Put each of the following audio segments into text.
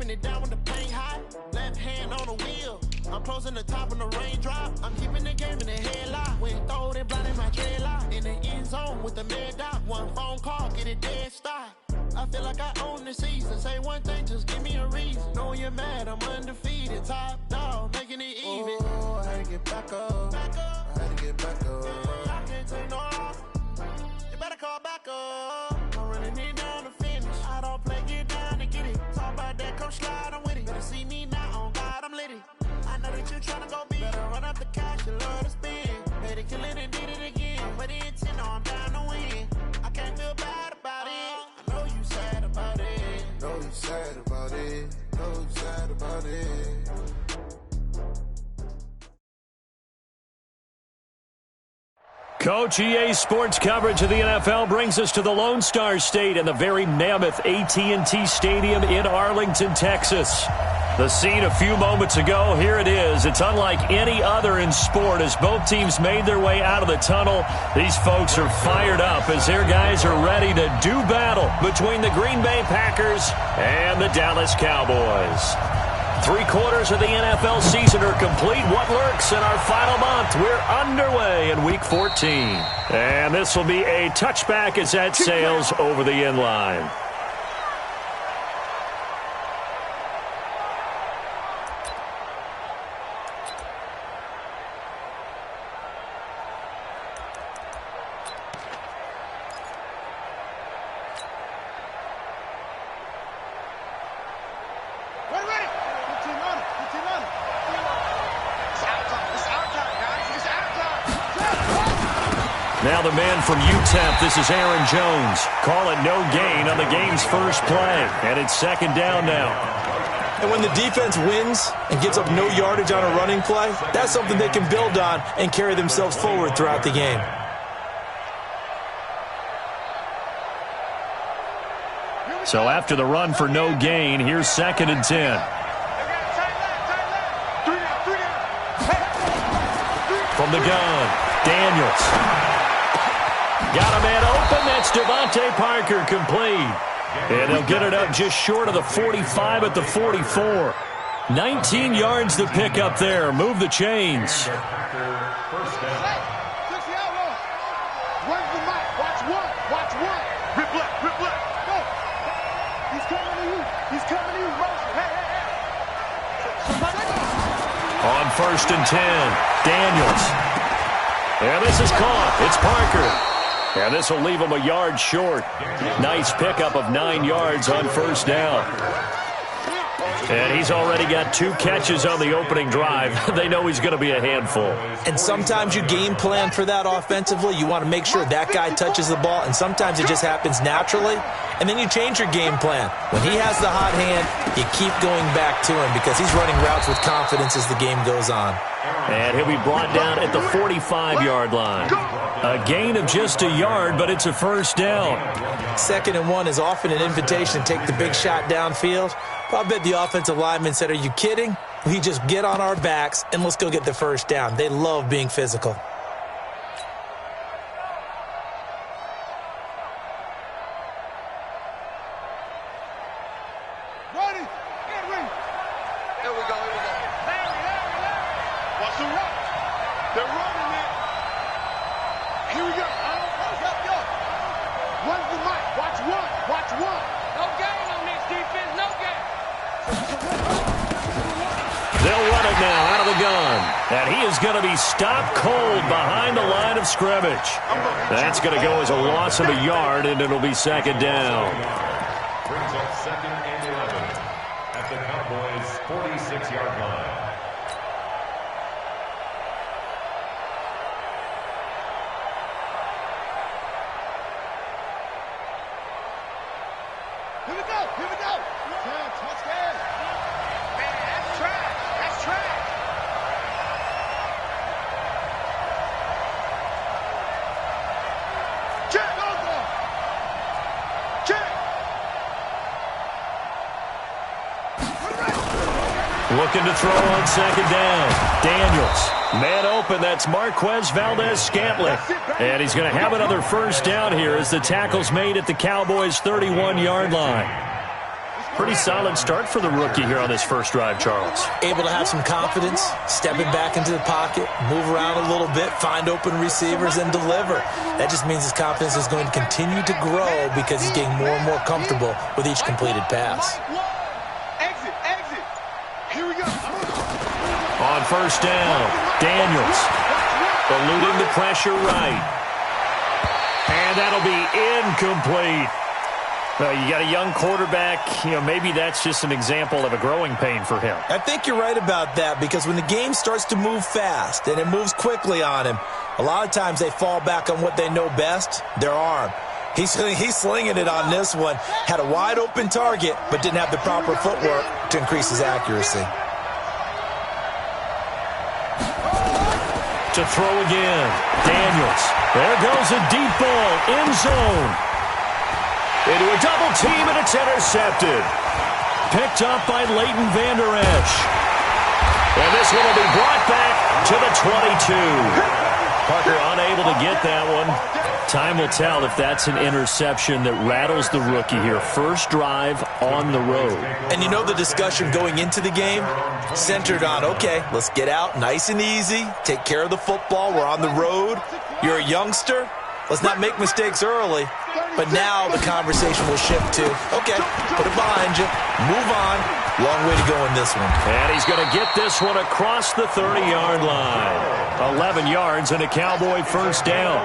wiping it down when the paint hot. Left hand on the wheel. I'm closing the top when the raindrop. I'm keeping the game in the headlock. When throwed and blinding my dreadlock. In the end zone with the mad dot. One phone call, get it dead stop. I feel like I own the season. Say one thing, just give me a reason. Know you're mad, I'm undefeated. Top dog, making it even. Oh, I had to get back up. I had to get back up. I can't take no off. You better call back up. I'm running it down to finish. I don't play, get down to get it. Talk about that, come slide, I'm with it. Better see me now, on God, I'm litty. I know that you tryna go big. Better run up the cash, you love to spend. Better kill it and did it again. But the intent, no, I'm down to win. I can't feel bad about it. I know you sad about it. Know you sad about it. Know you sad about it. Coach, EA Sports coverage of the NFL brings us to the Lone Star State and the very mammoth AT&T Stadium in Arlington, Texas. The scene a few moments ago, here it is. It's unlike any other in sport as both teams made their way out of the tunnel. These folks are fired up as their guys are ready to do battle between the Green Bay Packers and the Dallas Cowboys. 3/4 of the NFL season are complete. What lurks in our final month? We're underway in Week 14. And this will be a touchback as that sails over the end line. Now the man from UTEP, this is Aaron Jones. Call it no gain on the game's first play. And it's second down now. And when the defense wins and gives up no yardage on a running play, that's something they can build on and carry themselves forward throughout the game. So after the run for no gain, here's 2nd and 10. From the gun, Daniels. Got a man open. That's Devontae Parker complete. And they'll get it up just short of the 45 at the 44. 19 yards to pick up there. Move the chains. On 1st and 10, Daniels. And this is caught. It's Parker. And this will leave him a yard short. Nice pickup of 9 yards on 1st down. And he's already got 2 catches on the opening drive. They know he's going to be a handful. And sometimes you game plan for that offensively. You want to make sure that guy touches the ball, and sometimes it just happens naturally. And then you change your game plan. When he has the hot hand, you keep going back to him because he's running routes with confidence as the game goes on. And he'll be brought down at the 45-yard line. A gain of just a yard, but it's a 1st down. 2nd and 1 is often an invitation to take the big shot downfield. I bet the offensive lineman said, "Are you kidding? We just get on our backs and let's go get the 1st down." They love being physical. Going to be stopped cold behind the line of scrimmage. That's going to go as a loss of a yard, and it'll be 2nd down. Brings up 2nd and 11 at the Cowboys' 46-yard line. Here we go. Here we go. Touchdown. Man, that's trash. That's trash. Looking to throw on 2nd down. Daniels. Man open. That's Marquez Valdez-Scantling. And he's going to have another 1st down here as the tackle's made at the Cowboys' 31-yard line. Pretty solid start for the rookie here on this first drive, Charles. Able to have some confidence, stepping back into the pocket, move around a little bit, find open receivers, and deliver. That just means his confidence is going to continue to grow because he's getting more and more comfortable with each completed pass. Exit. Here we go. On first down, Daniels eluding the pressure right. And that'll be incomplete. You got a young quarterback, maybe that's just an example of a growing pain for him. I think you're right about that because when the game starts to move fast and it moves quickly on him, a lot of times they fall back on what they know best, their arm. He's slinging it on this one. Had a wide open target, but didn't have the proper footwork to increase his accuracy. To throw again, Daniels. There goes a deep ball, end zone. Into a double team, and it's intercepted. Picked up by Leighton Vander Esch. And this one will be brought back to the 22. Parker unable to get that one. Time will tell if that's an interception that rattles the rookie here. First drive on the road. And the discussion going into the game centered on, okay, let's get out nice and easy, take care of the football, we're on the road. You're a youngster. Let's not make mistakes early. But now the conversation will shift to, okay, put it behind you, move on. Long way to go in this one. And he's going to get this one across the 30-yard line. 11 yards and a Cowboy first down.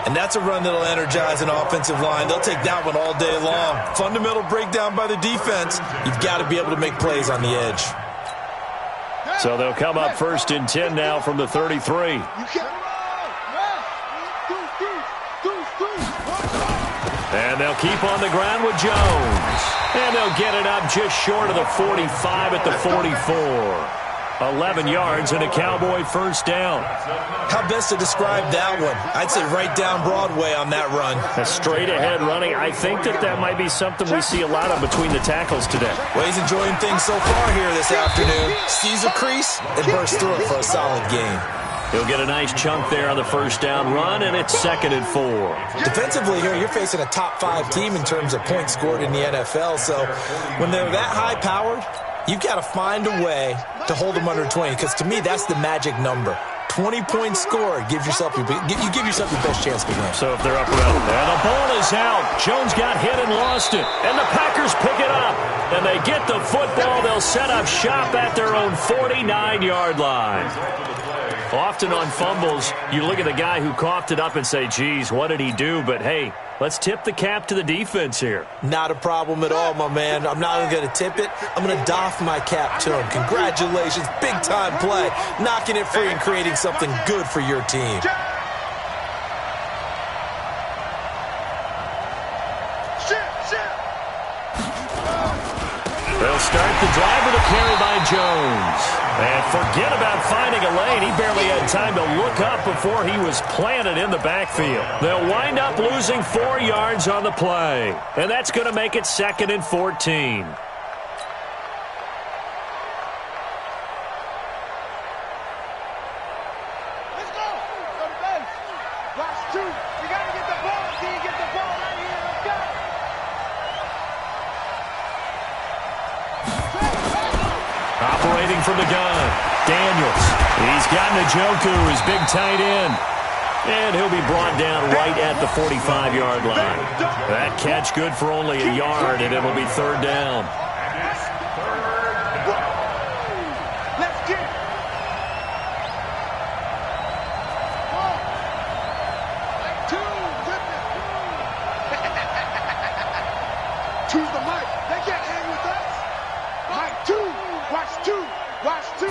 And that's a run that'll energize an offensive line. They'll take that one all day long. Fundamental breakdown by the defense. You've got to be able to make plays on the edge. So they'll come up first and 10 now from the 33. And they'll keep on the ground with Jones. And they'll get it up just short of the 45 at the 44. 11 yards and a Cowboy first down. How best to describe that one? I'd say right down Broadway on that run. A straight-ahead running. I think that might be something we see a lot of between the tackles today. Well, he's enjoying things so far here this afternoon. Sees a crease and bursts through it for a solid game. He'll get a nice chunk there on the first down run, and it's 2nd and 4. Defensively here, you're facing a top-5 team in terms of points scored in the NFL. So when they're that high-powered, you've got to find a way to hold them under 20, because to me, that's the magic number. 20 points scored. You give yourself your best chance to win. So if they're up around, and the ball is out. Jones got hit and lost it. And the Packers pick it up. And they get the football. They'll set up shop at their own 49-yard line. Often on fumbles, you look at the guy who coughed it up and say, geez, what did he do? But, hey, let's tip the cap to the defense here. Not a problem at all, my man. I'm not even going to tip it. I'm going to doff my cap to him. Congratulations. Big-time play. Knocking it free and creating something good for your team. They'll start the drive with a carry by Jones. And forget about finding a lane. He barely had time to look up before he was planted in the backfield. They'll wind up losing 4 yards on the play. And that's going to make it 2nd and 14. Operating from the gun, Daniels. He's got Njoku, his big tight end. And he'll be brought down right at the 45-yard line. That catch good for only a yard, and it'll be 3rd down. Let's get it. Choose the mic. They can't hang with us. Mike 2. Watch 2. Watch 2.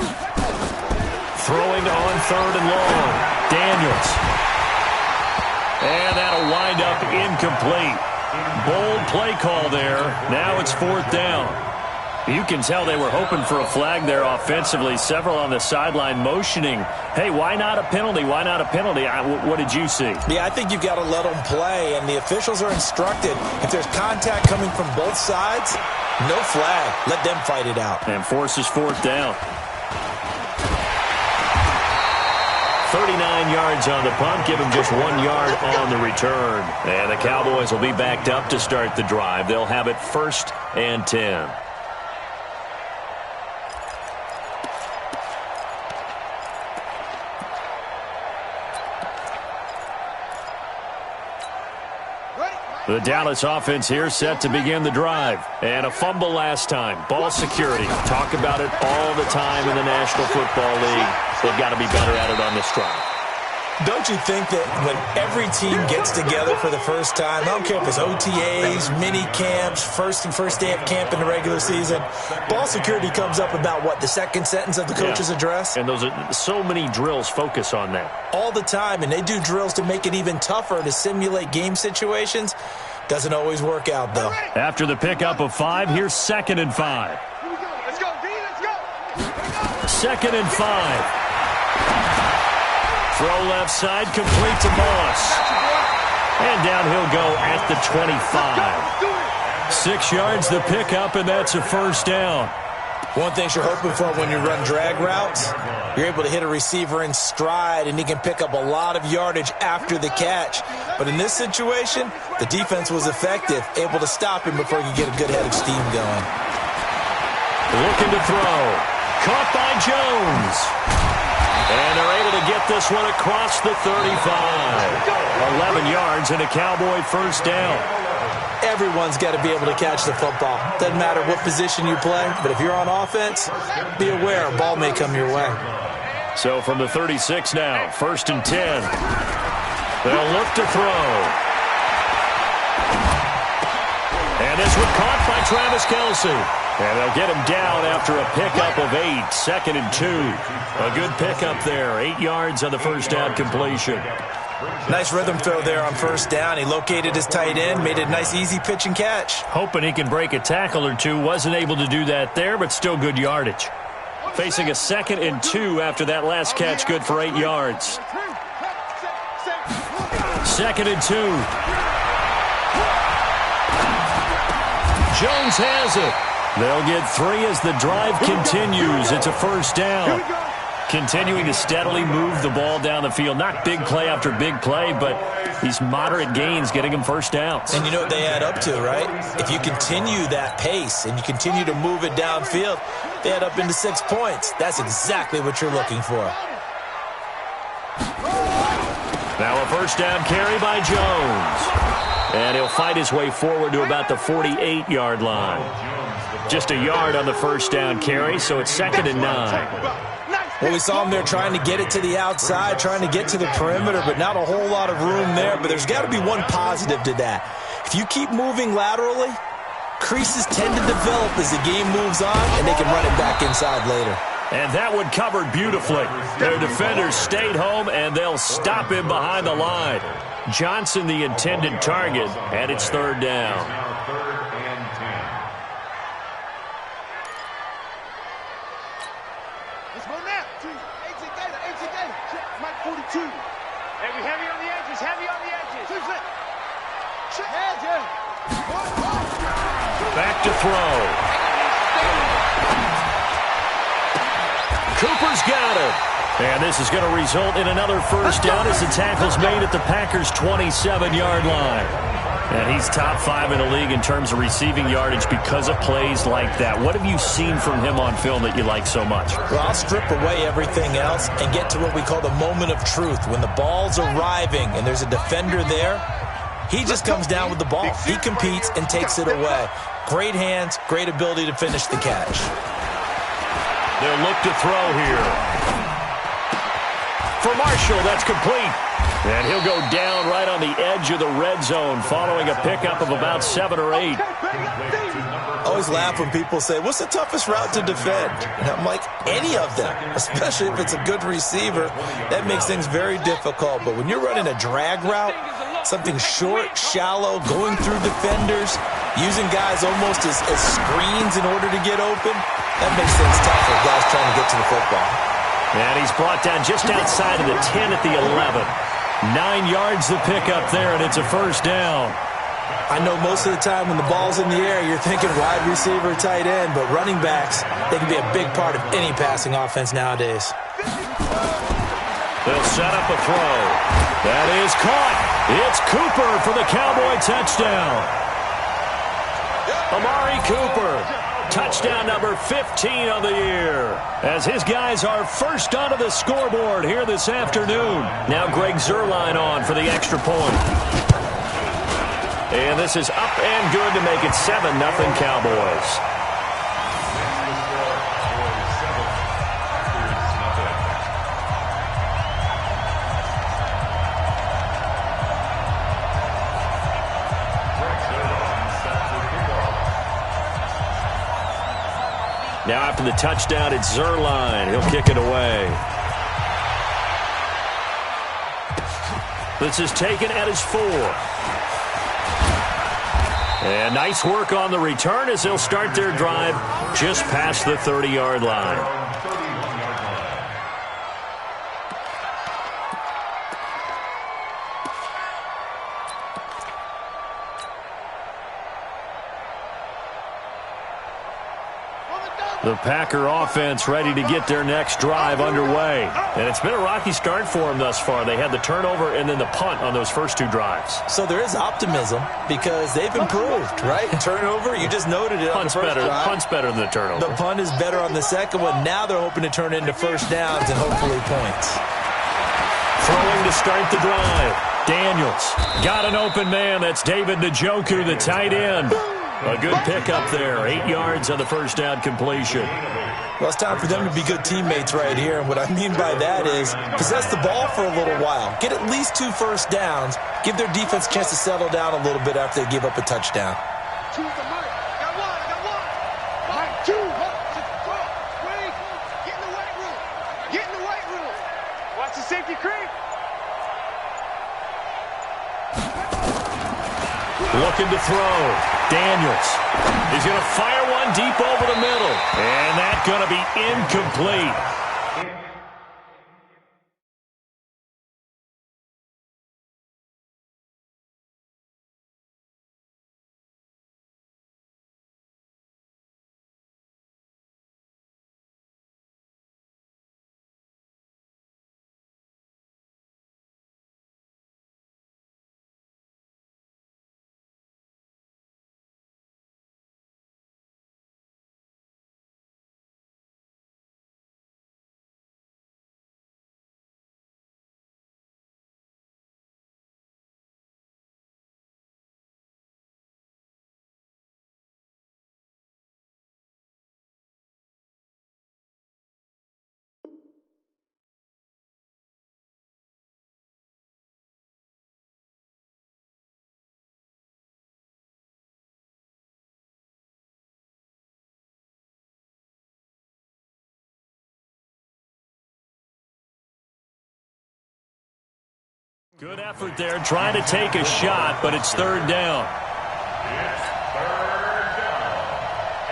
Throwing on 3rd and long. Daniels. And that'll wind up incomplete. Bold play call there. Now it's 4th down. You can tell they were hoping for a flag there offensively. Several on the sideline motioning, hey, why not a penalty? Why not a penalty? What did you see? Yeah, I think you've got to let them play, and the officials are instructed. If there's contact coming from both sides, no flag. Let them fight it out. And forces 4th down. 39 yards on the punt, give him just 1 yard on the return. And the Cowboys will be backed up to start the drive. They'll have it 1st and 10. The Dallas offense here set to begin the drive. And a fumble last time. Ball security. Talk about it all the time in the National Football League. They've got to be better at it on this drive. Don't you think that when every team gets together for the first time, I don't care if it's OTAs, mini camps, first day of camp in the regular season, ball security comes up about, what, the second sentence of the coach's address? And those are so many drills focus on that. All the time, and they do drills to make it even tougher to simulate game situations. Doesn't always work out, though. After the pickup of 5, here's 2nd and 5. Let's go, D, let's go. 2nd and 5. Throw left side, complete to Moss. And down he'll go at the 25. 6 yards the pickup, and that's a 1st down. One thing you're hoping for when you run drag routes, you're able to hit a receiver in stride, and he can pick up a lot of yardage after the catch. But in this situation, the defense was effective, able to stop him before he could get a good head of steam going. Looking to throw. Caught by Jones. And they're able to get this one across the 35. 11 yards and a Cowboy 1st down. Everyone's got to be able to catch the football. Doesn't matter what position you play, but if you're on offense, be aware a ball may come your way. So from the 36 now, 1st and 10. They'll look to throw. And this one caught by Travis Kelce. And they'll get him down after a pickup of 8, 2nd and 2. A good pickup there, 8 yards on the 1st down completion. Nice rhythm throw there on 1st down. He located his tight end, made it a nice, easy pitch and catch. Hoping he can break a tackle or two. Wasn't able to do that there, but still good yardage. Facing a 2nd and 2 after that last catch, good for 8 yards. 2nd and 2. Jones has it. They'll get 3 as the drive continues. It's a 1st down. Continuing to steadily move the ball down the field. Not big play after big play, but these moderate gains getting them 1st downs. And you know what they add up to, right? If you continue that pace and you continue to move it downfield, they add up into 6 points. That's exactly what you're looking for. Now a 1st down carry by Jones. And he'll fight his way forward to about the 48-yard line. Just a yard on the 1st down carry, so it's 2nd and 9. Well, we saw him there trying to get it to the outside, trying to get to the perimeter, but not a whole lot of room there. But there's got to be one positive to that. If you keep moving laterally, creases tend to develop as the game moves on, and they can run it back inside later. And that one covered beautifully. Their defenders stayed home, and they'll stop him behind the line. Johnson, the intended target, and it's 3rd down. Let's go now. 18 Gator. Mike 42. Heavy on the edges. Back to throw. Cooper's got it. And this is going to result in another 1st down as the tackle's made at the Packers' 27-yard line. And he's top 5 in the league in terms of receiving yardage because of plays like that. What have you seen from him on film that you like so much? Well, I'll strip away everything else and get to what we call the moment of truth. When the ball's arriving and there's a defender there, he just comes down with the ball. He competes and takes it away. Great hands, great ability to finish the catch. They'll look to throw here. For Marshall, that's complete. And he'll go down right on the edge of the red zone following a pickup of about 7 or 8. I always laugh when people say, what's the toughest route to defend? And I'm like, any of them, especially if it's a good receiver. That makes things very difficult. But when you're running a drag route, something short, shallow, going through defenders, using guys almost as screens in order to get open, that makes things tough for guys trying to get to the football. And he's brought down just outside of the 10 at the 11. 9 yards the pickup there, and it's a 1st down. I know most of the time when the ball's in the air, you're thinking wide receiver, tight end, but running backs, they can be a big part of any passing offense nowadays. They'll set up a throw. That is caught. It's Cooper for the Cowboy touchdown. Amari Cooper. Touchdown number 15 of the year, as his guys are first onto the scoreboard here this afternoon. Now Greg Zuerlein on for the extra point. And this is up and good to make it 7-0 Cowboys. Now after the touchdown, it's Zuerlein. He'll kick it away. This is taken at his 4. And nice work on the return as they'll start their drive just past the 30-yard line. The Packer offense ready to get their next drive underway. And it's been a rocky start for them thus far. They had the turnover and then the punt on those first 2 drives. So there is optimism because they've improved, right? Turnover, you just noted it on the first drive. Punt's better than the turnover. The punt is better on the second one. Now they're hoping to turn into first downs and hopefully points. Throwing to start the drive. Daniels got an open man. That's David Njoku, the tight end. A good pickup there. 8 yards on the first down completion. Well, it's time for them to be good teammates right here. And what I mean by that is possess the ball for a little while. Get at least 2 first downs. Give their defense a chance to settle down a little bit after they give up a touchdown. Choose the mic. Got one. Mike, 2. Wait. Get in the weight room. Get in the weight room. Watch the safety creep. Looking to throw. Daniels. He's going to fire one deep over the middle. And that's going to be incomplete. Good effort there, trying to take a shot, but it's third down. It's third down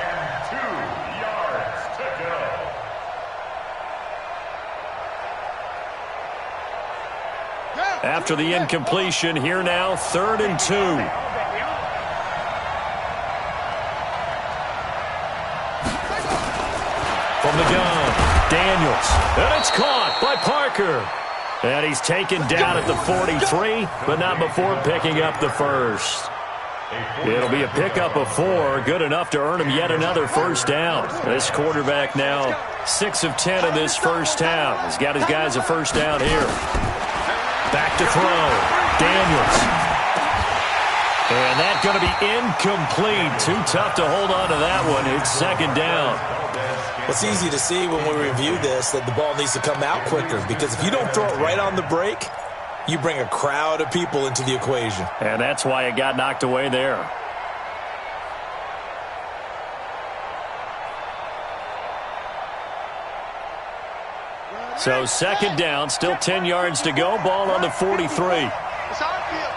and 2 yards to go. After the incompletion, here now, 3rd and 2. From the gun, Daniels, and it's caught by Parker. And he's taken down at the 43, but not before picking up the first. It'll be a pickup of 4, good enough to earn him yet another first down. This quarterback now 6 of 10 in this first half. He's got his guys a first down here. Back to throw. Daniels. And that's going to be incomplete. Too tough to hold on to that one. It's 2nd down. It's easy to see when we review this that the ball needs to come out quicker, because if you don't throw it right on the break, you bring a crowd of people into the equation. And that's why it got knocked away there. So 2nd down, still 10 yards to go. Ball on the 43. It's our field.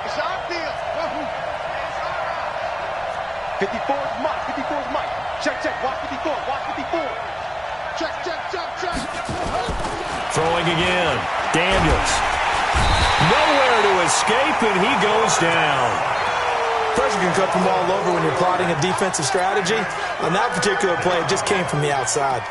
It's our field. 54's Mike. 54's Mike. Check. Watch 54. Watch 54. Check. Throwing again. Daniels. Nowhere to escape, and he goes down. Pressure can come from all over when you're plotting a defensive strategy. On that particular play, it just came from the outside.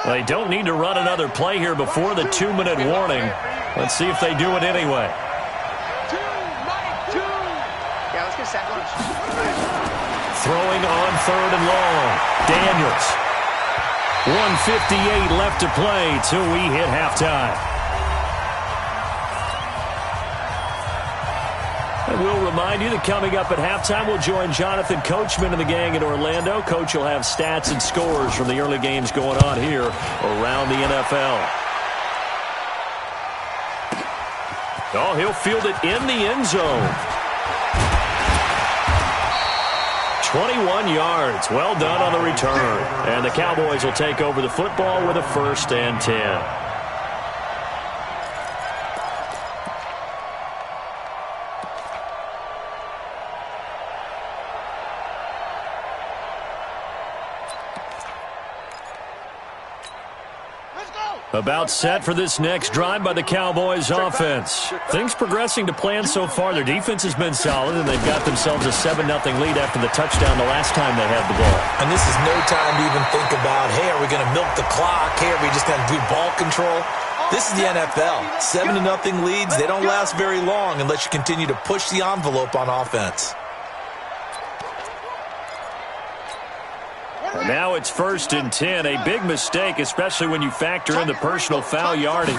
They don't need to run another play here before the 2-minute warning. Let's see if they do it anyway. Yeah, let's get a sack lunch. Throwing on 3rd and long. Daniels. 1:58 left to play till we hit halftime. And we'll remind you that coming up at halftime, we'll join Jonathan Coachman and the gang in Orlando. Coach will have stats and scores from the early games going on here around the NFL. Oh, he'll field it in the end zone. 21 yards. Well done on the return. And the Cowboys will take over the football with a 1st and 10. About set for this next drive by the Cowboys offense. Things progressing to plan so far. Their defense has been solid, and they've got themselves a 7-0 lead after the touchdown the last time they had the ball. And this is no time to even think about, hey, are we going to milk the clock? Hey, are we just going to do ball control? This is the NFL. 7-0 leads, they don't last very long unless you continue to push the envelope on offense. And now it's 1st and 10. A big mistake, especially when you factor in the personal foul yardage.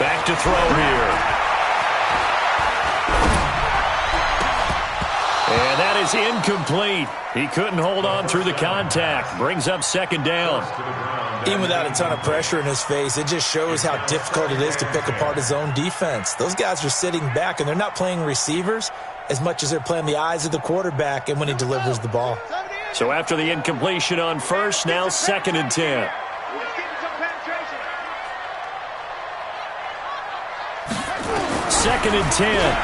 Back to throw here. And that is incomplete. He couldn't hold on through the contact. Brings up 2nd down. Even without a ton of pressure in his face, it just shows how difficult it is to pick apart his own defense. Those guys are sitting back, and they're not playing receivers as much as they're playing the eyes of the quarterback and when he delivers the ball. So after the incompletion on 1st, now 2nd and 10. 2nd and 10.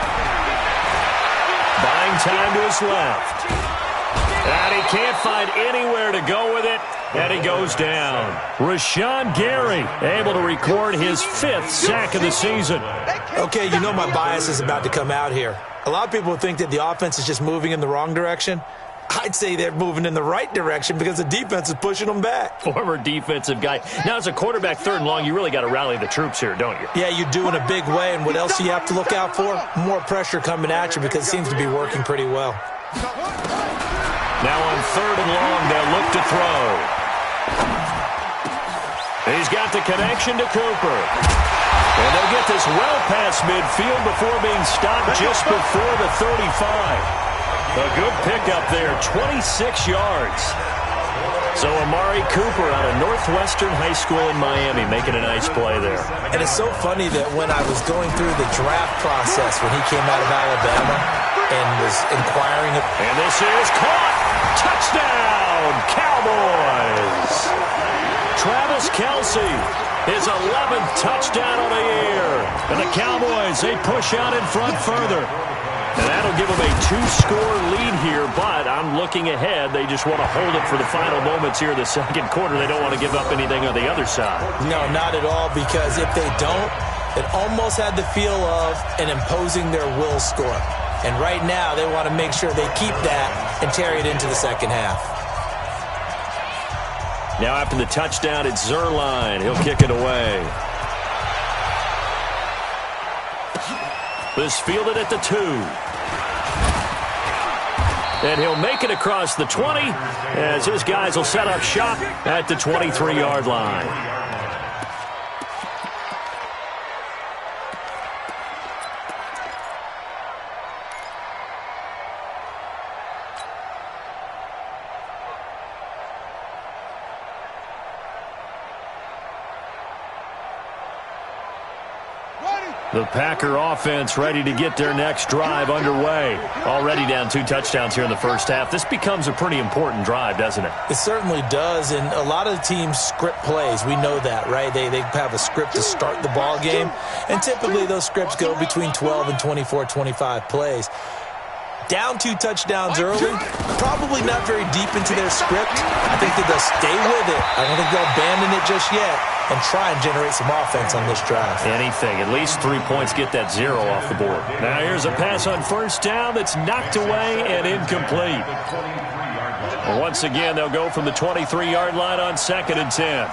Buying time to his left. And he can't find anywhere to go with it. And he goes down. Rashawn Gary able to record his 5th sack of the season. Okay, you know my bias is about to come out here. A lot of people think that the offense is just moving in the wrong direction. I'd say they're moving in the right direction because the defense is pushing them back. Former defensive guy. Now, as a quarterback 3rd and long, you really got to rally the troops here, don't you? Yeah, you do in a big way. And what else do you have to look out for? More pressure coming at you because it seems to be working pretty well. Now on 3rd and long, they'll look to throw. He's got the connection to Cooper. And they'll get this well past midfield before being stopped just before the 35. A good pickup there, 26 yards. So Amari Cooper out of Northwestern High School in Miami making a nice play there. And it's so funny that when I was going through the draft process when he came out of Alabama and was inquiring. And this is caught. Touchdown, Cowboys. Travis Kelce, his 11th touchdown on the year. And the Cowboys, they push out in front further. And that'll give them a 2-score lead here, but I'm looking ahead. They just want to hold it for the final moments here in the 2nd quarter. They don't want to give up anything on the other side. No, not at all, because if they don't, it almost had the feel of an imposing their will score. And right now, they want to make sure they keep that and carry it into the 2nd half. Now after the touchdown, it's Zerline. He'll kick it away. This fielded at the 2. And he'll make it across the 20 as his guys will set up shop at the 23-yard line. The Packer offense ready to get their next drive underway. Already down 2 touchdowns here in the 1st half. This becomes a pretty important drive, doesn't it? It certainly does, and a lot of teams script plays. We know that, right? They have a script to start the ball game, and typically those scripts go between 12 and 24, 25 plays. Down 2 touchdowns early, probably not very deep into their script. I think that they'll stay with it. I don't think they'll abandon it just yet and try and generate some offense on this drive. Anything. At least 3 points, get that 0 off the board. Now here's a pass on 1st down that's knocked away and incomplete. Once again, they'll go from the 23-yard line on 2nd and 10.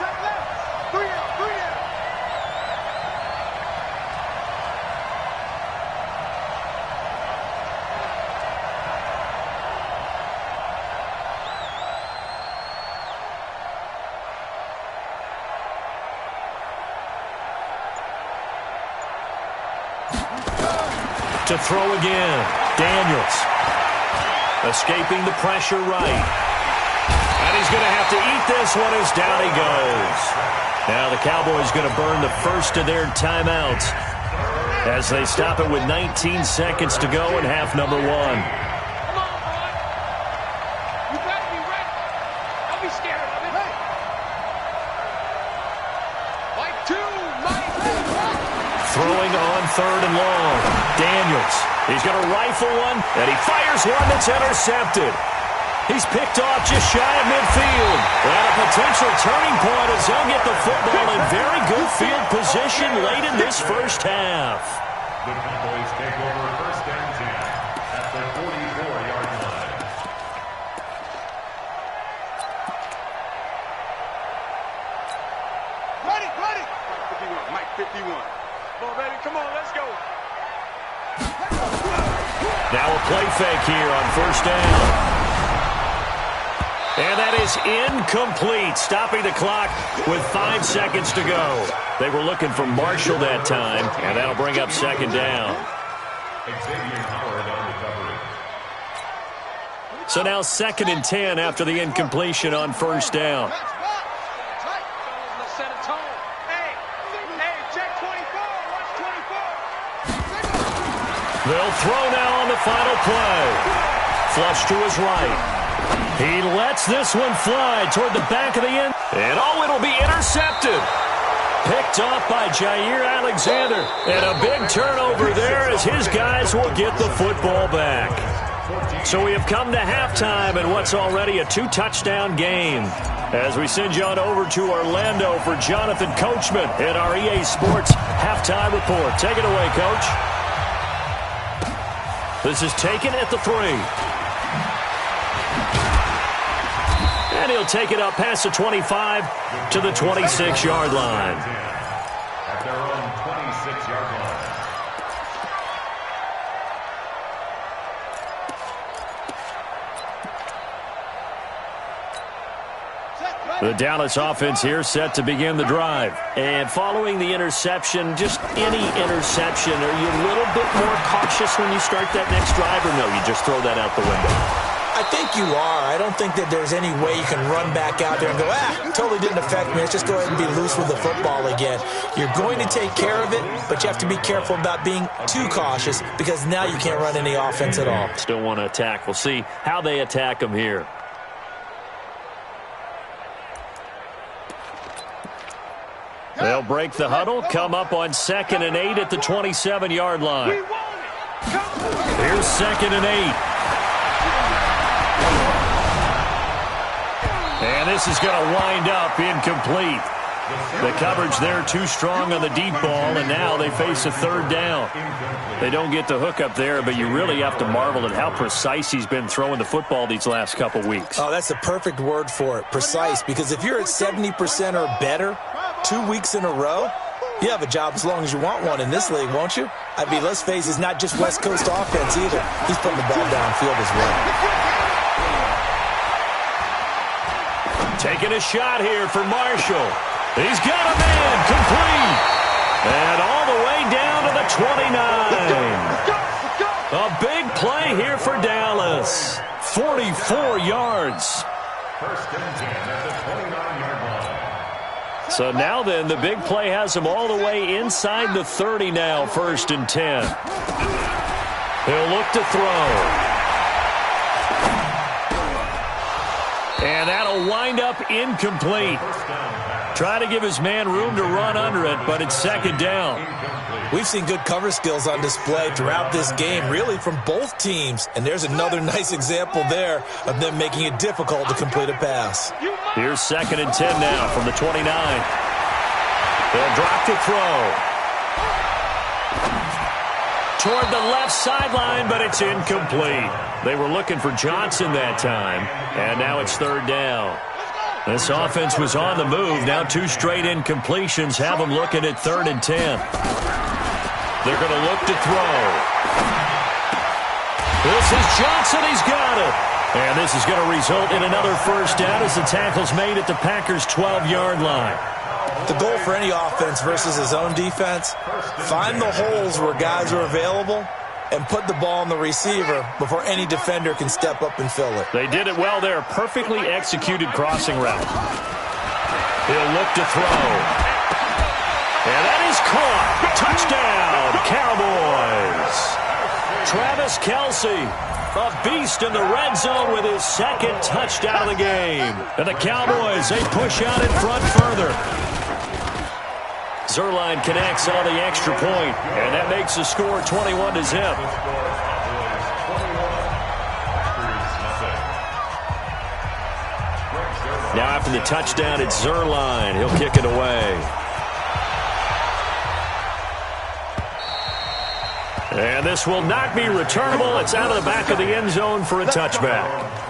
To throw again, Daniels. Escaping the pressure right. And he's going to have to eat this one as down he goes. Now the Cowboys going to burn the first of their timeouts as they stop it with 19 seconds to go in half number 1. Come on, boy. You better be ready. Don't be scared of it. Mike 2, Mike. Throwing on 3rd and long. Daniels. He's going to rifle one, and he fires one that's intercepted. He's picked off just shy of midfield. And a potential turning point as he'll get the football in very good field position late in this first half. The Cowboys take over 1st and 10 at the 44-yard line. Ready. Mike 51. Come on, baby. Come on, let's go. Now a play fake here on 1st down. And that is incomplete, stopping the clock with 5 seconds to go. They were looking for Marshall that time, and that'll bring up 2nd down. So now 2nd and 10 after the incompletion on 1st down. They'll throw now on the final play. Flush to his right. He lets this one fly toward the back of the end. And it'll be intercepted. Picked off by Jair Alexander. And a big turnover there as his guys will get the football back. So we have come to halftime in what's already a 2-touchdown game. As we send you on over to Orlando for Jonathan Coachman in our EA Sports halftime report. Take it away, Coach. This is taken at the 3. And he'll take it up past the 25 to the 26-yard line. At their own 26-yard line. The Dallas offense here set to begin the drive. And following the interception, just any interception, are you a little bit more cautious when you start that next drive, or no, you just throw that out the window? I think you are. I don't think that there's any way you can run back out there and go, totally didn't affect me. Let's just go ahead and be loose with the football again. You're going to take care of it, but you have to be careful about being too cautious because now you can't run any offense at all. Still want to attack. We'll see how they attack them here. They'll break the huddle, come up on 2nd and 8 at the 27-yard line. Here's 2nd and 8. And this is going to wind up incomplete. The coverage there too strong on the deep ball, and now they face a 3rd down. They don't get the hook up there, but you really have to marvel at how precise he's been throwing the football these last couple weeks. Oh, that's the perfect word for it, precise, because if you're at 70% or better 2 weeks in a row, you have a job as long as you want one in this league, won't you? I mean, let's face it, it's not just West Coast offense either. He's putting the ball downfield as well. Taking a shot here for Marshall. He's got a man complete. And all the way down to the 29. A big play here for Dallas. 44 yards. 1st and 10 at the 29-yard line. So now then, the big play has him all the way inside the 30 now, 1st and 10. He'll look to throw. And that'll wind up incomplete. Try to give his man room to run under it, but it's 2nd down. We've seen good cover skills on display throughout this game, really from both teams. And there's another nice example there of them making it difficult to complete a pass. Here's 2nd and 10 now from the 29. They'll drop to throw. toward the left sideline, but it's incomplete. They were looking for Johnson that time, and now it's third down. This offense was on the move. Now 2 straight incompletions have them looking at 3rd and 10. They're going to look to throw. This is Johnson. He's got it. And this is going to result in another first down as the tackle's made at the Packers' 12-yard line. The goal for any offense versus his own defense, find the holes where guys are available and put the ball on the receiver before any defender can step up and fill it. They did it well there. Perfectly executed crossing route. He'll look to throw. And that is caught. Touchdown, Cowboys. Travis Kelce, a beast in the red zone with his 2nd touchdown of the game. And the Cowboys, they push out in front further. Zerline connects on the extra point, and that makes the score 21-0. Now after the touchdown, it's Zerline. He'll kick it away. And this will not be returnable. It's out of the back of the end zone for a touchback.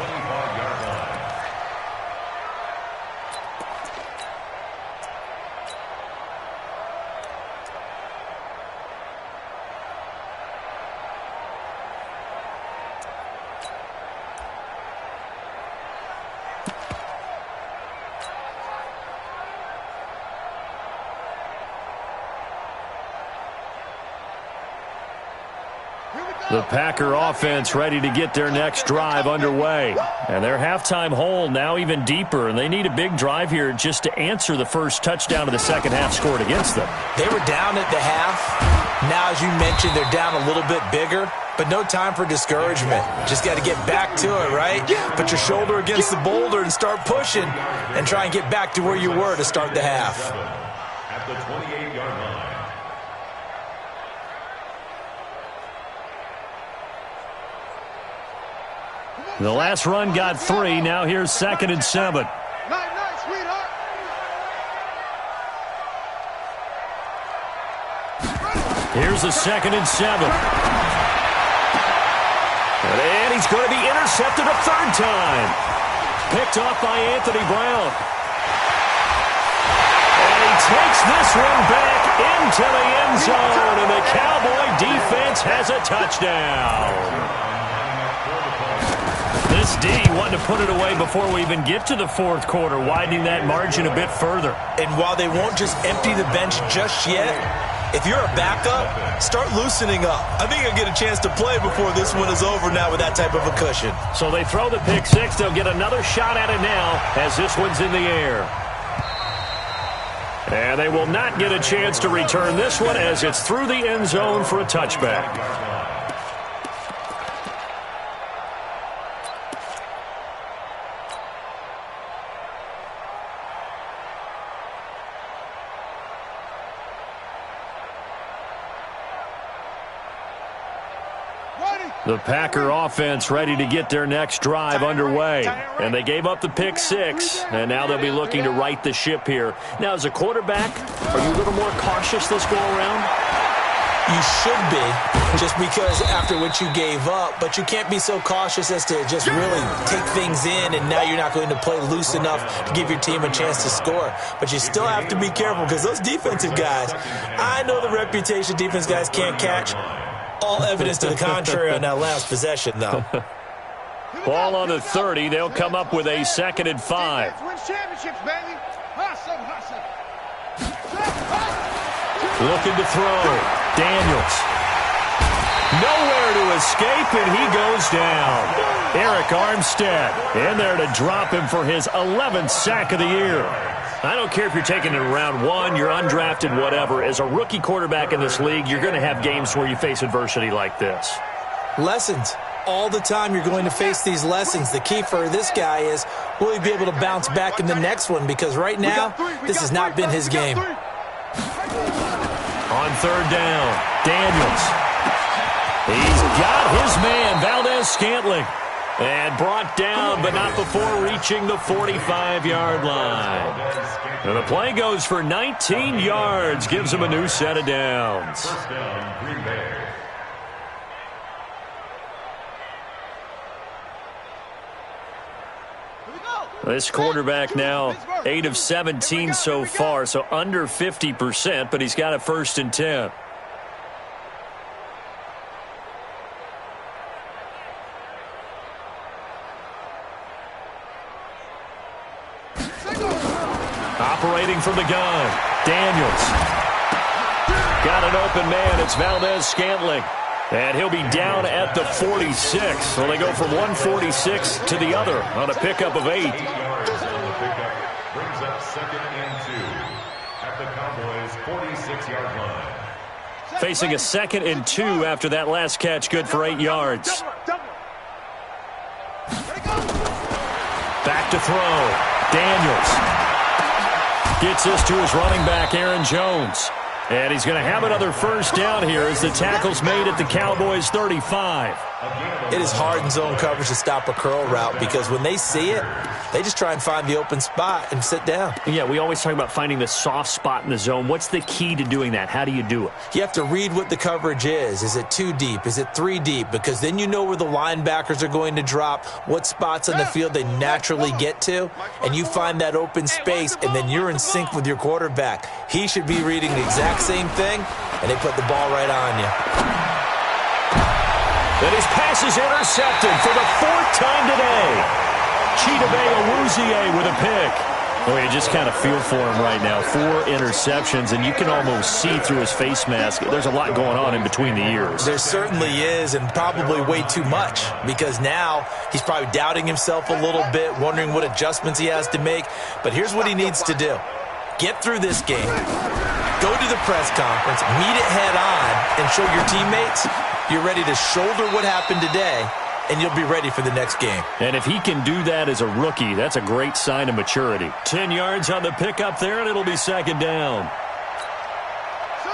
The Packer offense ready to get their next drive underway. And their halftime hole now even deeper, and they need a big drive here just to answer the first touchdown of the second half scored against them. They were down at the half. Now, as you mentioned, they're down a little bit bigger, but no time for discouragement. Just got to get back to it, right? Put your shoulder against the boulder and start pushing and try and get back to where you were to start the half. At the 28-yard line. The last run got 3. Now here's 2nd and 7. Night, sweetheart. Here's the 2nd and 7. And he's going to be intercepted a 3rd time. Picked off by Anthony Brown. And he takes this one back into the end zone, and the Cowboy defense has a touchdown. This D wanting to put it away before we even get to the 4th quarter, widening that margin a bit further. And while they won't just empty the bench just yet, if you're a backup, start loosening up. I think you'll get a chance to play before this one is over now with that type of a cushion. So they throw the pick 6. They'll get another shot at it now as this one's in the air. And they will not get a chance to return this one as it's through the end zone for a touchback. The Packer offense ready to get their next drive underway. And they gave up the pick 6, and now they'll be looking to right the ship here. Now, as a quarterback, are you a little more cautious this go-around? You should be, just because after what you gave up, but you can't be so cautious as to just really take things in, and now you're not going to play loose enough to give your team a chance to score. But you still have to be careful because those defensive guys, I know the reputation defense guys can't catch. All evidence to the contrary on that last possession, though. Ball on the 30. They'll come up with a 2nd and 5. Win championships, baby. Hustle. Looking to throw. Daniels. Nowhere to escape, and he goes down. Eric Armstead in there to drop him for his 11th sack of the year. I don't care if you're taking it in round 1, you're undrafted, whatever. As a rookie quarterback in this league, you're going to have games where you face adversity like this. Lessons. All the time you're going to face these lessons. The key for this guy is, will he be able to bounce back in the next one? Because right now, this has not been his game. On 3rd down, Daniels. He's got his man, Valdez-Scantling. And brought down, but not before reaching the 45-yard line. And the play goes for 19 yards, gives him a new set of downs. First down, Green Bay. This quarterback now 8 of 17 so far, so under 50%, but he's got a 1st and 10. Operating from the gun, Daniels. Got an open man. It's Valdez-Scantling. And he'll be down at the 46. So they go from 146 to the other on a pickup of 8. Brings up 2nd and 2 at the Cowboys' 46-yard line. Facing a 2nd and 2 after that last catch, good for 8 yards. Back to throw. Daniels gets this to his running back, Aaron Jones. And he's going to have another 1st down here as the tackle's made at the Cowboys' 35. It is hard in zone coverage to stop a curl route because when they see it, they just try and find the open spot and sit down. Yeah, we always talk about finding the soft spot in the zone. What's the key to doing that? How do you do it? You have to read what the coverage is. Is it 2 deep? Is it 3 deep? Because then you know where the linebackers are going to drop, what spots on the field they naturally get to, and you find that open space, and then you're in sync with your quarterback. He should be reading the exact same thing, and they put the ball right on you. And his pass is intercepted for the 4th time today. Chidobe Awuzie with a pick. Well, you just kind of feel for him right now. 4 interceptions, and you can almost see through his face mask. There's a lot going on in between the ears. There certainly is, and probably way too much, because now he's probably doubting himself a little bit, wondering what adjustments he has to make. But here's what he needs to do. Get through this game, go to the press conference, meet it head on, and show your teammates you're ready to shoulder what happened today, and you'll be ready for the next game. And if he can do that as a rookie, that's a great sign of maturity. 10 yards on the pickup there, and it'll be 2nd down.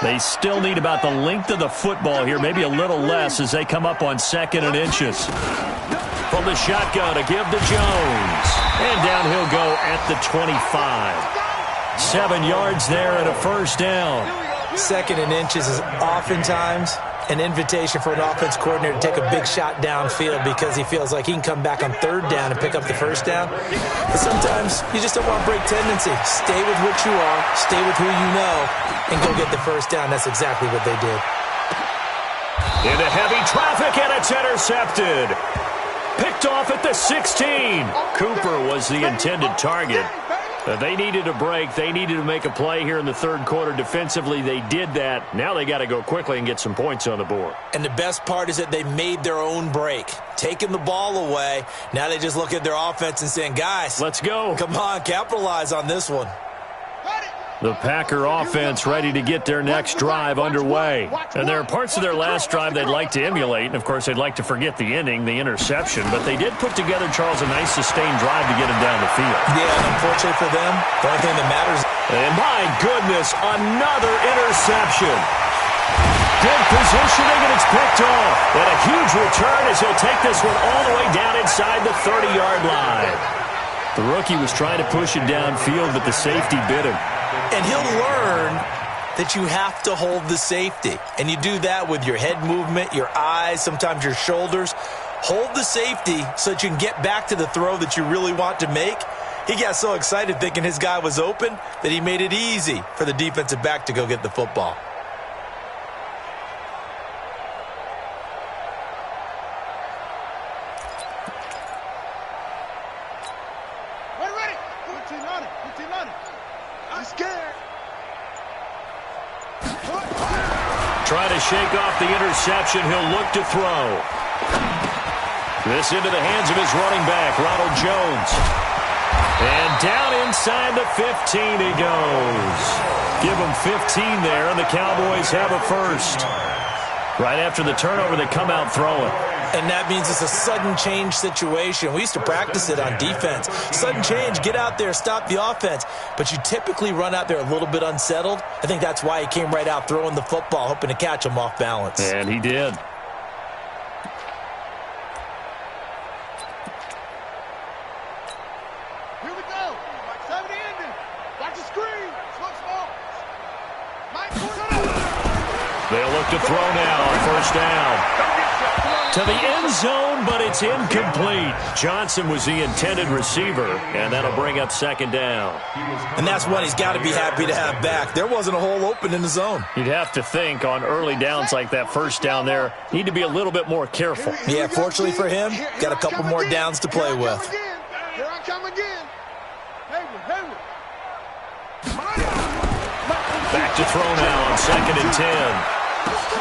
They still need about the length of the football here, maybe a little less as they come up on 2nd and inches. From the shotgun, a give to Jones. And down he'll go at the 25. 7 yards there and a 1st down. 2nd and inches is oftentimes an invitation for an offense coordinator to take a big shot downfield because he feels like he can come back on 3rd down and pick up the 1st down. But sometimes you just don't want to break tendency. Stay with what you are, stay with who you know, and go get the 1st down. That's exactly what they did. Into heavy traffic, and it's intercepted. Picked off at the 16. Cooper was the intended target. They needed a break. They needed to make a play here in the 3rd quarter. Defensively, they did that. Now they got to go quickly and get some points on the board. And the best part is that they made their own break, taking the ball away. Now they just look at their offense and saying, guys, let's go. Come on, capitalize on this one. The Packer offense ready to get their next drive underway. And there are parts of their last drive they'd like to emulate. And, of course, they'd like to forget the ending, the interception. But they did put together, Charles, a nice sustained drive to get him down the field. Yeah, and unfortunately for them, the only thing that matters. And, my goodness, another interception. Good positioning, and it's picked off. And a huge return as he'll take this one all the way down inside the 30-yard line. The rookie was trying to push it downfield, but the safety bit him. And he'll learn that you have to hold the safety. And you do that with your head movement, your eyes, sometimes your shoulders. Hold the safety so that you can get back to the throw that you really want to make. He got so excited thinking his guy was open that he made it easy for the defensive back to go get the football. Trying to shake off the interception. He'll look to throw. This into the hands of his running back, Ronald Jones. And down inside the 15 he goes. Give him 15 there, and the Cowboys have a 1st. Right after the turnover, they come out throwing. And that means it's a sudden change situation. We used to practice it on defense. Sudden change, get out there, stop the offense. But you typically run out there a little bit unsettled. I think that's why he came right out throwing the football, hoping to catch him off balance. And he did. Here we go. 70 ending. Watch the screen. Small. Mike, they'll look to throw now on 1st down. To the end zone, but it's incomplete. Johnson was the intended receiver, and that'll bring up second down. And that's one he's got to be happy to have back. There wasn't a hole open in the zone. You'd have to think on early downs like that first down there, need to be a little bit more careful. Yeah, fortunately for him, got a couple more downs to play with. Here I come again. Hayward. Back to throw now on 2nd and 10.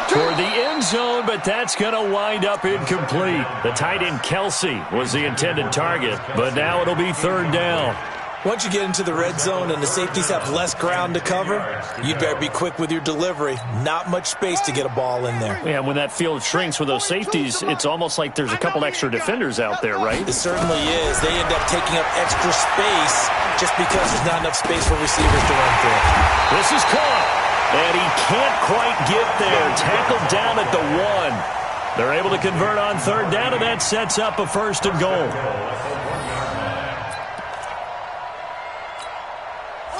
Toward the end zone, but that's going to wind up incomplete. The tight end Kelsey was the intended target, but now it'll be 3rd down. Once you get into the red zone and the safeties have less ground to cover, you'd better be quick with your delivery. Not much space to get a ball in there. Yeah, when that field shrinks with those safeties, it's almost like there's a couple extra defenders out there, right? It certainly is. They end up taking up extra space just because there's not enough space for receivers to run through. This is caught. And he can't quite get there. Tackled down at the 1. They're able to convert on 3rd down, and that sets up a 1st and goal.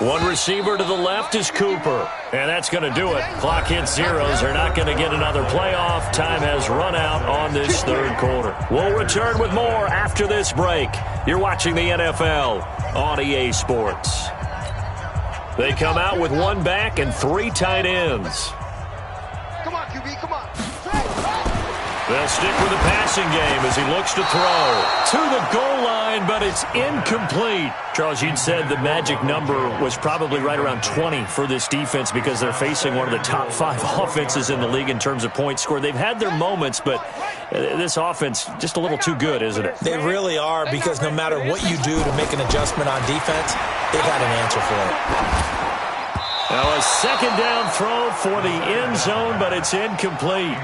One receiver to the left is Cooper. And that's going to do it. Clock hits zeros. They're not going to get another playoff. Time has run out on this 3rd quarter. We'll return with more after this break. You're watching the NFL on EA Sports. They come out with 1 back and 3 tight ends. Come on, QB, come on. They'll stick with the passing game as he looks to throw. To the goal line, but it's incomplete. Charles, you'd said the magic number was probably right around 20 for this defense because they're facing one of the top 5 offenses in the league in terms of points scored. They've had their moments, but this offense just a little too good, isn't it? They really are, because no matter what you do to make an adjustment on defense, they've had an answer for it. Now a 2nd down throw for the end zone, but it's incomplete.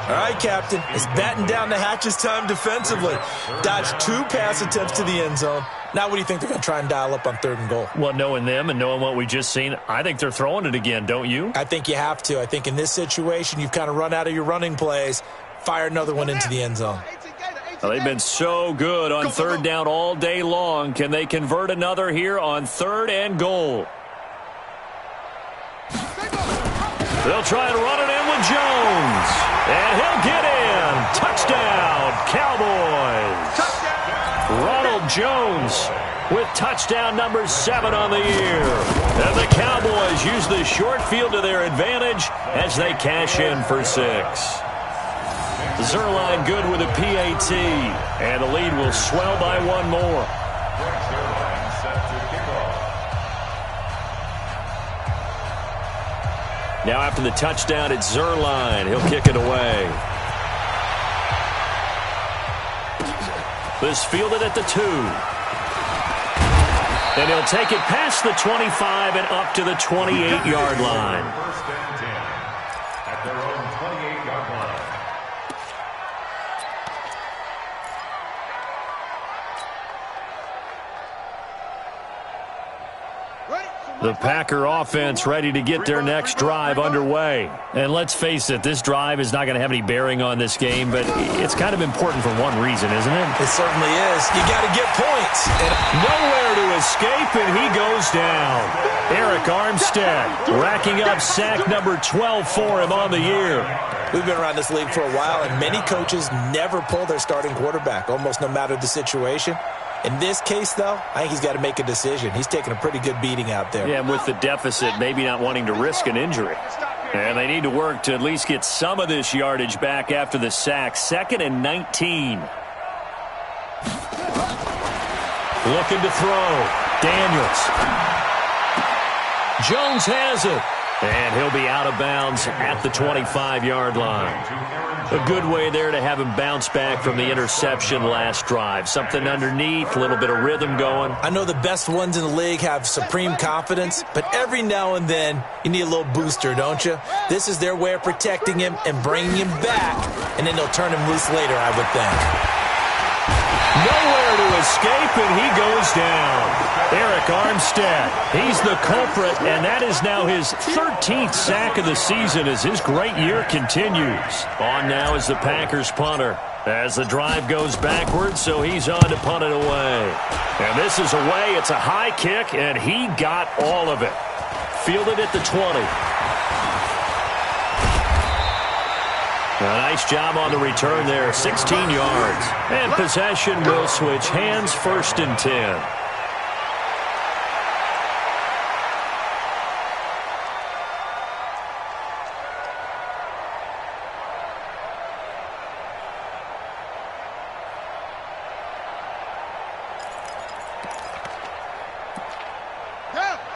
All right, Captain, it's batten down the hatches time defensively. Dodged 2 pass attempts to the end zone. Now what do you think they're going to try and dial up on 3rd and goal? Well, knowing them and knowing what we just seen, I think they're throwing it again, don't you? I think you have to. I think in this situation, you've kind of run out of your running plays. Fire another one into the end zone. Well, they've been so good on 3rd down all day long. Can they convert another here on 3rd and goal? They'll try and run it in with Jones. And he'll get in. Touchdown, Cowboys. Touchdown. Ronald Jones with touchdown number 7 on the year. And the Cowboys use the short field to their advantage as they cash in for 6. Zerline good with a PAT. And the lead will swell by 1 more. Now after the touchdown, it's Zerline. He'll kick it away. This fielded at the 2. And he'll take it past the 25 and up to the 28-yard line. First and 10 at their own 28-yard line. The Packer offense ready to get their next drive underway. And let's face it, this drive is not going to have any bearing on this game, but it's kind of important for one reason, isn't it? It certainly is. You got to get points. Nowhere to escape, and he goes down. Eric Armstead racking up sack number 12 for him on the year. We've been around this league for a while, and many coaches never pull their starting quarterback, almost no matter the situation. In this case, though, I think he's got to make a decision. He's taking a pretty good beating out there. Yeah, and with the deficit, maybe not wanting to risk an injury. And they need to work to at least get some of this yardage back after the sack. 2nd and 19. Looking to throw. Daniels. Jones has it. And he'll be out of bounds at the 25-yard line. A good way there to have him bounce back from the interception last drive. Something underneath, a little bit of rhythm going. I know the best ones in the league have supreme confidence, but every now and then you need a little booster, don't you? This is their way of protecting him and bringing him back, and then they'll turn him loose later, I would think. Nowhere to escape, and he goes down. Eric Armstead, he's the culprit, and that is now his 13th sack of the season as his great year continues. On now is the Packers punter as the drive goes backwards, so he's on to punt it away. And this is away. It's a high kick, and he got all of it. Fielded at the 20. A nice job on the return there, 16 yards. And possession will switch hands, 1st and 10.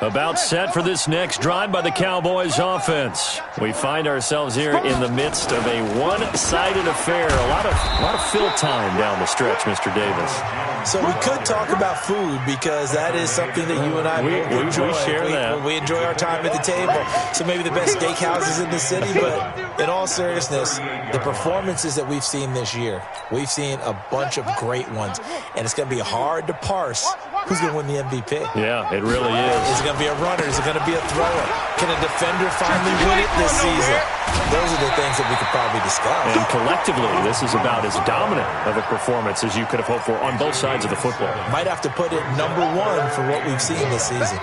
About set for this next drive by the Cowboys offense. We find ourselves here in the midst of a one-sided affair. A lot of fill time down the stretch, Mr. Davis. So we could talk about food because that is something that you and I enjoy. We share that. We enjoy our time at the table. So maybe the best steakhouses in the city, but in all seriousness, the performances that we've seen this year, we've seen a bunch of great ones. And it's going to be hard to parse who's going to win the MVP. Yeah, it really is. Is it going to be a runner? Is it going to be a thrower? Can a defender finally win it this season? Those are the things that we could probably discuss. And collectively, this is about as dominant of a performance as you could have hoped for on both sides of the football. Might have to put it #1 for what we've seen this season.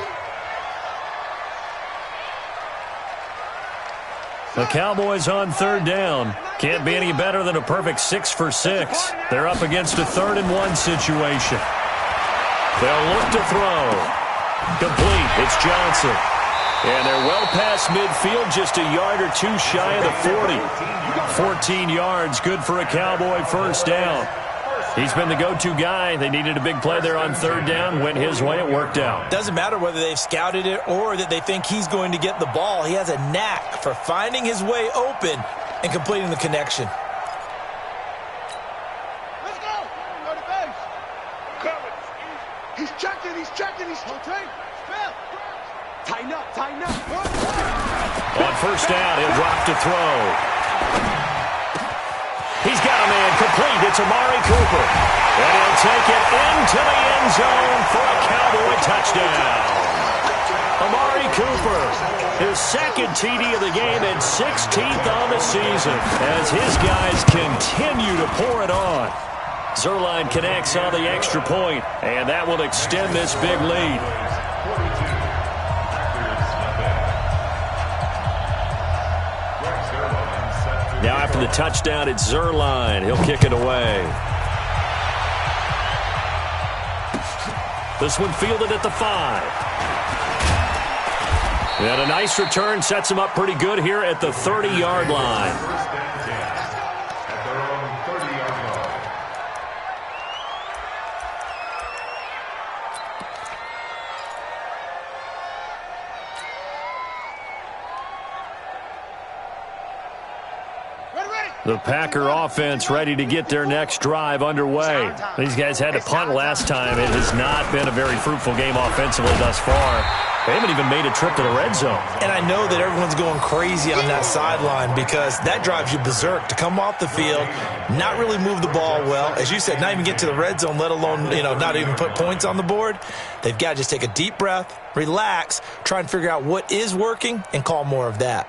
The Cowboys on 3rd down. Can't be any better than a perfect 6 for 6. They're up against a 3rd and 1 situation. They'll look to throw. Complete. It's Johnson. And they're well past midfield, just a yard or two shy of the 40. 14 yards, good for a Cowboy 1st down. He's been the go-to guy. They needed a big play there on 3rd down. Went his way. It worked out. Doesn't matter whether they've scouted it or that they think he's going to get the ball. He has a knack for finding his way open and completing the connection. Let's go. Go to base. He's checking. He's rotating. Spell. Tighten up. On 1st down, he'll drop to throw. He's got a man complete. It's Amari Cooper. And he'll take it into the end zone for a Cowboy touchdown. Amari Cooper, his 2nd TD of the game and 16th on the season as his guys continue to pour it on. Zerline connects on the extra point, and that will extend this big lead. Now after the touchdown, it's Zerline. He'll kick it away. This one fielded at the 5. And a nice return sets him up pretty good here at the 30-yard line. At their own 30-yard line. The Packer offense ready to get their next drive underway. These guys had to punt last time. It has not been a very fruitful game offensively thus far. They haven't even made a trip to the red zone. And I know that everyone's going crazy on that sideline because that drives you berserk to come off the field, not really move the ball well. As you said, not even get to the red zone, let alone, not even put points on the board. They've got to just take a deep breath, relax, try and figure out what is working, and call more of that.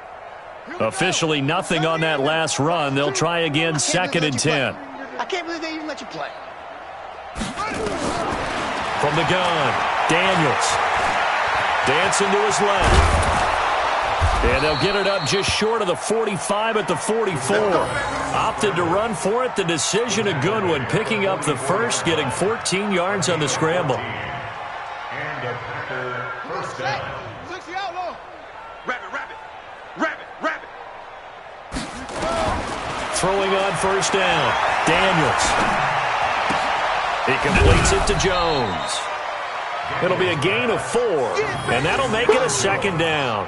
Officially nothing on that last run. They'll try again, 2nd and 10. I can't believe they even let you play. From the gun, Daniels. Dancing to his left. And they'll get it up just short of the 45 at the 44. Opted to run for it. The decision a good one. Picking up the first, getting 14 yards on the scramble. And a Packer 1st down. 60 outlaw. Rabbit. Throwing on 1st down. Daniels. He completes it to Jones. It'll be a gain of 4, and that'll make it a 2nd down.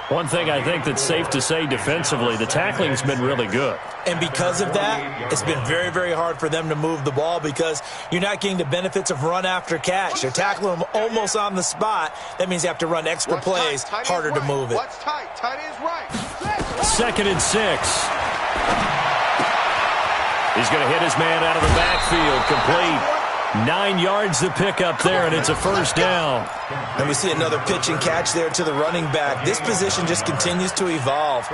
One thing I think that's safe to say defensively, the tackling's been really good. And because of that, it's been very, very hard for them to move the ball because you're not getting the benefits of run after catch. They're tackling them almost on the spot. That means you have to run extra plays, harder to move it. What's tight? Tight is right. 2nd and 6. He's going to hit his man out of the backfield. Complete. 9 yards to pick up there, and it's a 1st down. And we see another pitch and catch there to the running back. This position just continues to evolve.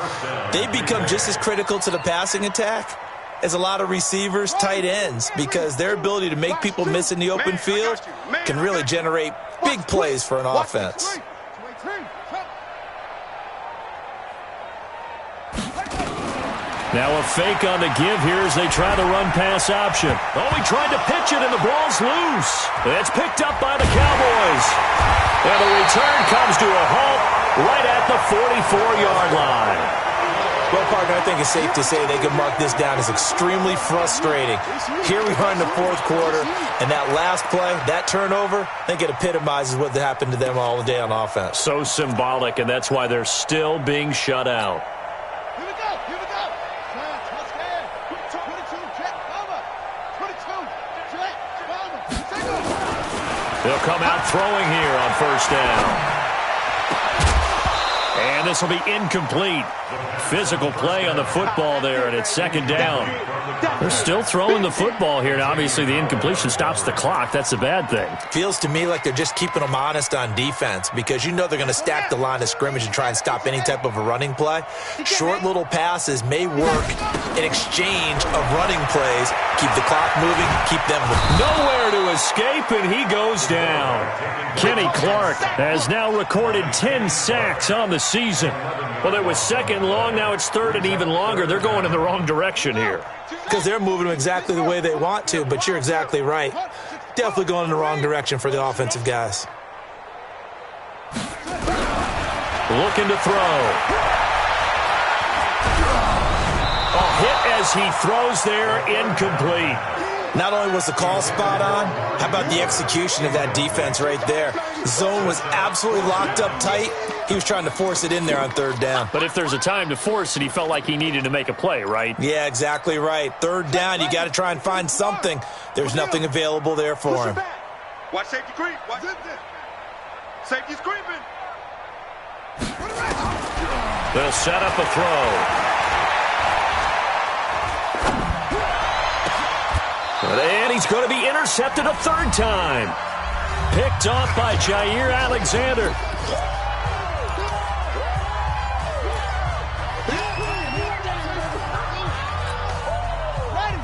They become just as critical to the passing attack as a lot of receivers, tight ends, because their ability to make people miss in the open field can really generate big plays for an offense. Now a fake on the give here as they try the run-pass option. Oh, he tried to pitch it, and the ball's loose. It's picked up by the Cowboys. And the return comes to a halt right at the 44-yard line. Well, partner, I think it's safe to say they can mark this down as extremely frustrating. Here we are in the fourth quarter, and that last play, that turnover, I think it epitomizes what happened to them all day on offense. So symbolic, and that's why they're still being shut out. Here we go. Here we go. Let's go. 22, check, cover. 22, check, cover. They'll come out throwing here on first down. And this will be incomplete. Physical play on the football there, and it's second down. They're still throwing the football here, and obviously the incompletion stops the clock. That's a bad thing. Feels to me like they're just keeping them honest on defense because you know they're going to stack the line of scrimmage and try and stop any type of a running play. Short little passes may work in exchange of running plays. Keep the clock moving, keep them moving. Nowhere to escape, and he goes down. Kenny Clark has now recorded 10 sacks on the season. Well, it was second long, now it's third and even longer. They're going in the wrong direction here. Because they're moving them exactly the way they want to, but you're exactly right. Definitely going in the wrong direction for the offensive guys. Looking to throw. A hit as he throws there, incomplete. Not only was the call spot on, how about the execution of that defense right there? The zone was absolutely locked up tight. He was trying to force it in there on third down. But if there's a time to force it, he felt like he needed to make a play, right? Yeah, exactly right. Third down, you got to try and find something. There's nothing available there for him. Watch safety creep. Watch it. Safety's creeping. They'll set up a throw. And he's going to be intercepted a third time. Picked off by Jair Alexander.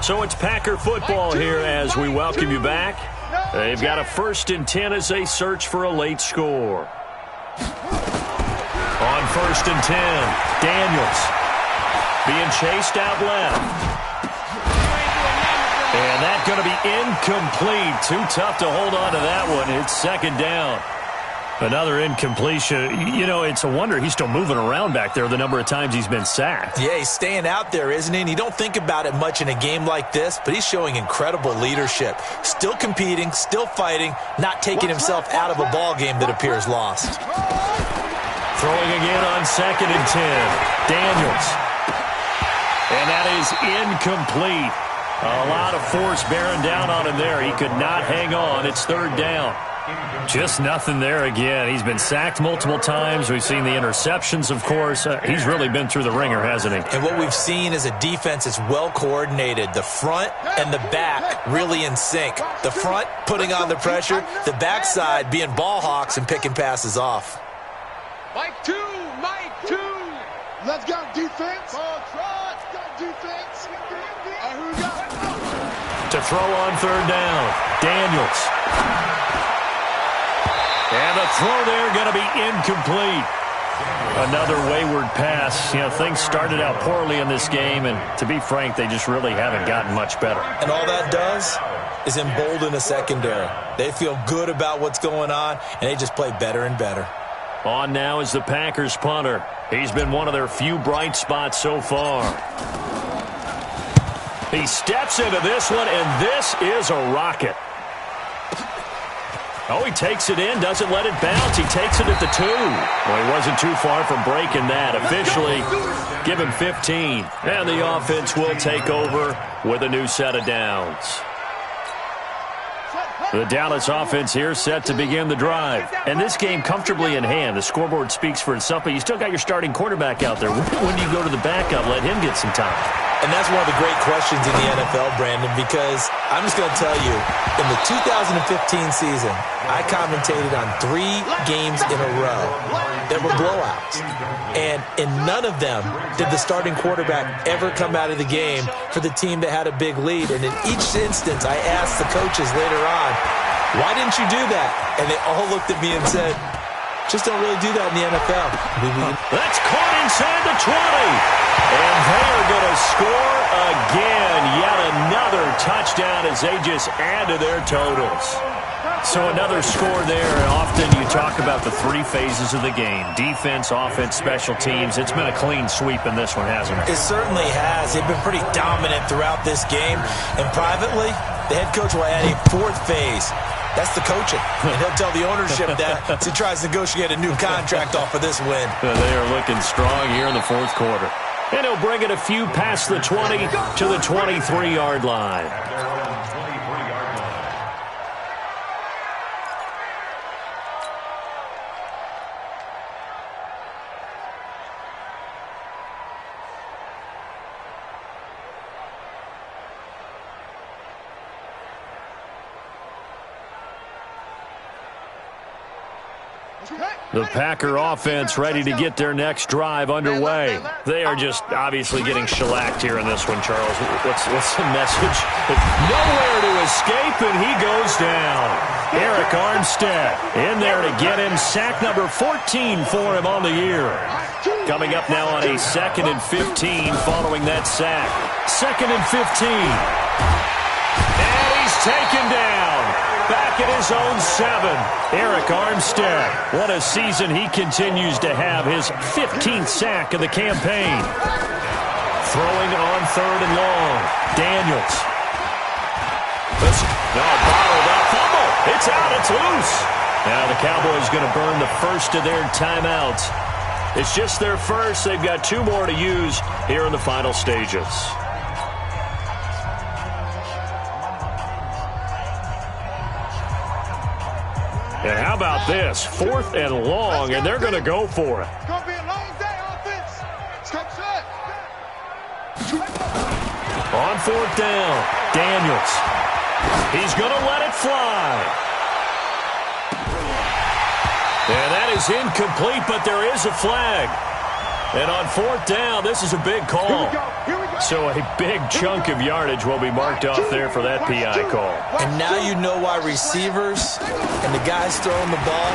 So it's Packer football here as we welcome you back. They've got a 1st and 10 as they search for a late score. On 1st and 10, Daniels being chased out left. And that's going to be incomplete. Too tough to hold on to that one. It's second down. Another incompletion. You know, it's a wonder he's still moving around back there the number of times he's been sacked. Yeah, he's staying out there, isn't he? And you don't think about it much in a game like this, but he's showing incredible leadership. Still competing, still fighting, not taking himself out of a ball game that appears lost. Throwing again on 2nd and 10. Daniels. And that is incomplete. A lot of force bearing down on him there. He could not hang on. It's third down. Just nothing there again. He's been sacked multiple times. We've seen the interceptions, of course. He's really been through the ringer, hasn't he? And what we've seen is a defense that's well coordinated. The front and the back really in sync. The front putting on the pressure. The backside being ball hawks and picking passes off. Mike 2. Let's go, defense. Let's go, defense. Here we go. To throw on third down, Daniels. And the throw there going to be incomplete. Another wayward pass. You know, things started out poorly in this game, and to be frank, they just really haven't gotten much better. And all that does is embolden the secondary. They feel good about what's going on, and they just play better and better. On now is the Packers punter. He's been one of their few bright spots so far. He steps into this one, and this is a rocket. Oh, he takes it in, doesn't let it bounce. He takes it at the 2. Well, he wasn't too far from breaking that. Officially, give him 15. And the offense will take over with a new set of downs. The Dallas offense here set to begin the drive. And this game comfortably in hand. The scoreboard speaks for itself, but you still got your starting quarterback out there. When do you go to the backup? Let him get some time. And that's one of the great questions in the NFL, Brandon, because I'm just going to tell you, in the 2015 season, I commentated on 3 games in a row that were blowouts. And in none of them did the starting quarterback ever come out of the game for the team that had a big lead. And in each instance, I asked the coaches later on, why didn't you do that? And they all looked at me and said, just don't really do that in the NFL. That's caught inside the 20. And they are going to score again. Yet another touchdown as they just add to their totals. So another score there. Often you talk about the three phases of the game. Defense, offense, special teams. It's been a clean sweep in this one, hasn't it? It certainly has. They've been pretty dominant throughout this game. And privately, the head coach will add a fourth phase. That's the coaching. And he'll tell the ownership that as he tries to negotiate a new contract off of this win. They are looking strong here in the fourth quarter. And he'll bring it a few past the 20 to the 23-yard line. The Packer offense ready to get their next drive underway. They are just obviously getting shellacked here in this one, Charles. What's the message? Nowhere to escape, and he goes down. Eric Armstead in there to get him. Sack number 14 for him on the year. Coming up now on a 2nd and 15 following that sack. 2nd and 15. And he's taken down. Back at his own 7, Eric Armstead. What a season he continues to have, his 15th sack of the campaign. Throwing on 3rd and long. Daniels. Bottled up. Fumble. It's out. It's loose. Now the Cowboys going to burn the first of their timeouts. It's just their first. They've got 2 more to use here in the final stages. And how about this? 4th and long, and they're going to go for it. It's going to be a long day, offense. Step set. On 4th down, Daniels. He's going to let it fly. And that is incomplete, but there is a flag. And on 4th down, this is a big call. So a big chunk of yardage will be marked off there for that PI call. And now you know why receivers and the guys throwing the ball,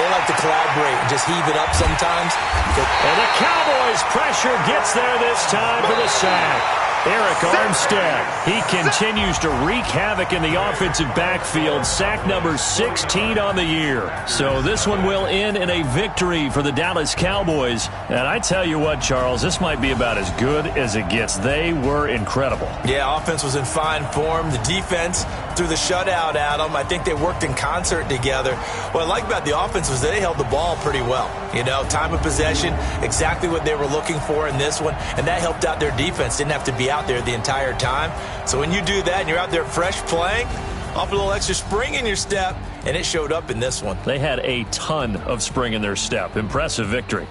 they like to collaborate and just heave it up sometimes. And the Cowboys' pressure gets there this time for the sack. Eric Armstead, he continues to wreak havoc in the offensive backfield. Sack number 16 on the year. So this one will end in a victory for the Dallas Cowboys. And I tell you what, Charles, this might be about as good as it gets. They were incredible. Yeah, offense was in fine form. The defense threw the shutout at them. I think they worked in concert together. What I like about the offense was they held the ball pretty well. You know, time of possession, exactly what they were looking for in this one. And that helped out their defense. Didn't have to be out there the entire time. So when you do that and you're out there fresh playing, off a little extra spring in your step, and it showed up in this one. They had a ton of spring in their step. Impressive victory.